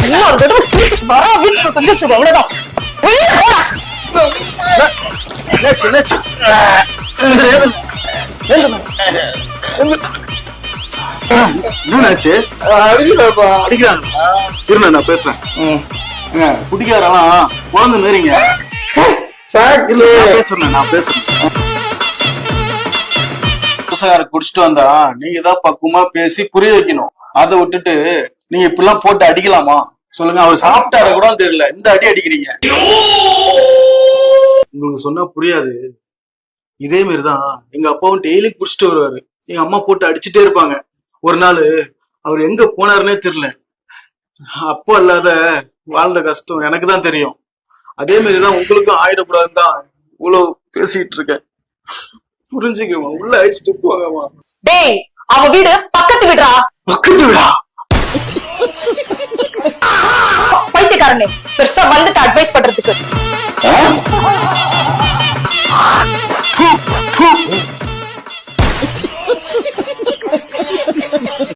இன்னொரு தடவை குடிச்சிட்டு வர வீட்டுக்கு கொஞ்சம் அவ்வளவுதான். என்னாச்சு? அடிக்கிறாங்க. இருங்க நான் பேசுறேன். குடிக்காரெல்லாம் குழந்தை மாரிங்க. நான் பேசுறேன். குடிச்சிட்டு வந்தா நீங்க தான் பக்குவமா பேசி புரிய வைக்கணும். அதை விட்டுட்டு நீங்க இப்படிலாம் போட்டு அடிக்கலாமா சொல்லுங்க? அவர் சாப்பிட்டார கூட தெரியல, இந்த அடி அடிக்கிறீங்க. உங்களுக்கு சொன்னா புரியாது. இதே மாதிரிதான் எங்க அப்பாவும் டெய்லி குடிச்சிட்டு வருவாரு. எங்க அம்மா போட்டு அடிச்சுட்டே இருப்பாங்க. ஒரு நாள் அவர் எங்க போனாருன்னே தெரியல. அப்பா இல்லாத வாழ்ந்த கஷ்டம் எனக்கு தான் தெரியும். அதே மாதிரிதான் உங்களுக்கும் ஆயிடக்கூடாதுன்னு தான் இவ்வளவு பேசிட்டு இருக்கேன். புரிஞ்சுக்கமா, உள்ள அழிச்சிட்டு போங்கம்மா. டேய், அவ வீடு பக்கத்து வீடா? பக்கத்து வீடா? பைத்தியக்காரனே, பெருசா வந்துட்டு அட்வைஸ் பண்றதுக்கு.